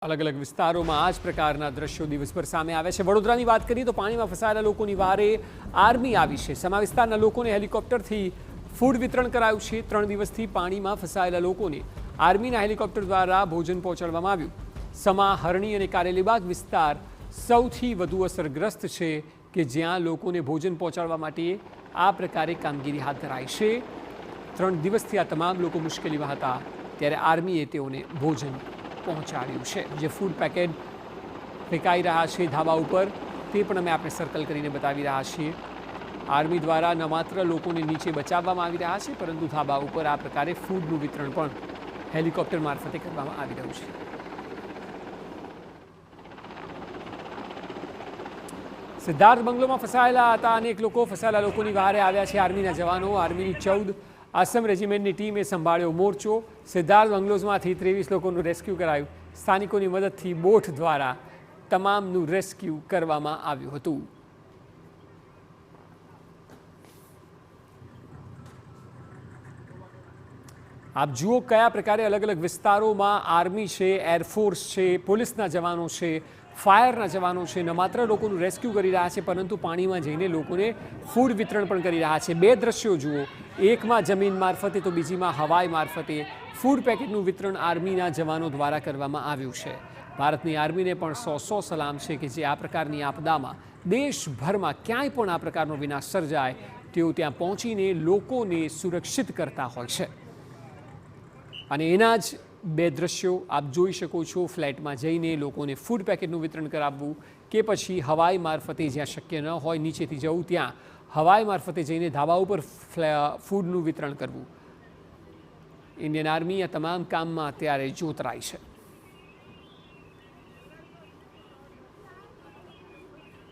અલગ અલગ વિસ્તારોમાં આ જ પ્રકારના દ્રશ્યો દિવસભર સામે આવે છે। વડોદરાની વાત કરીએ તો પાણીમાં ફસાયેલા લોકોની વારે આર્મી આવી છે। સમા વિસ્તારના લોકોને હેલિકોપ્ટરથી ફૂડ વિતરણ કરાયું છે। 3 દિવસથી પાણીમાં ફસાયેલા લોકોને આર્મીના હેલિકોપ્ટર દ્વારા ભોજન પહોંચાડવામાં આવ્યું। સમા, હરણી અને કારેલીબાગ વિસ્તાર સૌથી વધુ અસરગ્રસ્ત છે કે જ્યાં લોકોને ભોજન પહોંચાડવા માટે આ પ્રકારે કામગીરી હાથ ધરાઈ છે। 3 દિવસથી આ તમામ લોકો મુશ્કેલીમાં હતા ત્યારે આર્મીએ તેઓને ભોજન પહોંચાડ્યું છે। જે ફૂડ પેકેટ ફેંકાઈ રહ્યા છે ધાબા ઉપર તે પણ અમે આપણે સર્કલ કરીને બતાવી રહ્યા છીએ। આર્મી દ્વારા ન માત્ર લોકોને નીચે બચાવવામાં આવી રહ્યા છે પરંતુ ધાબા ઉપર આ પ્રકારે ફૂડનું વિતરણ પણ હેલિકોપ્ટર મારફતે કરવામાં આવી રહ્યું છે। સિદ્ધાર્થ બંગલોમાં ફસાયેલા હતા અનેક લોકો। ફસાયેલા લોકોની વારે આવ્યા છે આર્મીના જવાનો। આર્મીની 14 આસમ રેજિમેન્ટની ટીમે સંભાળ્યો મોરચો। સિદ્ધાર્થ બંગલોઝમાંથી 23 લોકોનું રેસ્ક્યુ કરાયું। સ્થાનિકોની મદદથી બોટ દ્વારા તમામનું રેસ્ક્યુ કરવામાં આવ્યું હતું। આપ જુઓ કયા પ્રકારે અલગ અલગ વિસ્તારોમાં આર્મી છે, એરફોર્સ છે, પોલીસના જવાનો છે, ફાયરના જવાનો છે। ન માત્ર લોકોનું રેસ્ક્યુ કરી રહ્યા છે પરંતુ પાણીમાં જઈને લોકોને ફૂડ વિતરણ પણ કરી રહ્યા છે। બે દ્રશ્યો જુઓ, એકમાં જમીન મારફતે તો બીજીમાં હવાઈ મારફતે ફૂડ પેકેટનું વિતરણ આર્મીના જવાનો દ્વારા કરવામાં આવ્યું છે। ભારતની આર્મીને પણ 100 સલામ છે કે જે આ પ્રકારની આપદામાં દેશભરમાં ક્યાંય પણ આ પ્રકારનો વિનાશ સર્જાય તેઓ ત્યાં પહોંચીને લોકોને સુરક્ષિત કરતા હોય છે। અને એના જ બે દ્રશ્યો આપ જોઈ શકો છો। ફ્લેટમાં જઈને લોકોને ફૂડ પેકેટનું વિતરણ કરાવવું કે પછી હવાઈ મારફતે જ્યાં શક્ય ન હોય નીચેથી જવું ત્યાં હવાઈ મારફતે જઈને ધાબા ઉપર ફૂડનું વિતરણ કરવું। ઇન્ડિયન આર્મી આ તમામ કામમાં અત્યારે જોતરાઈ છે।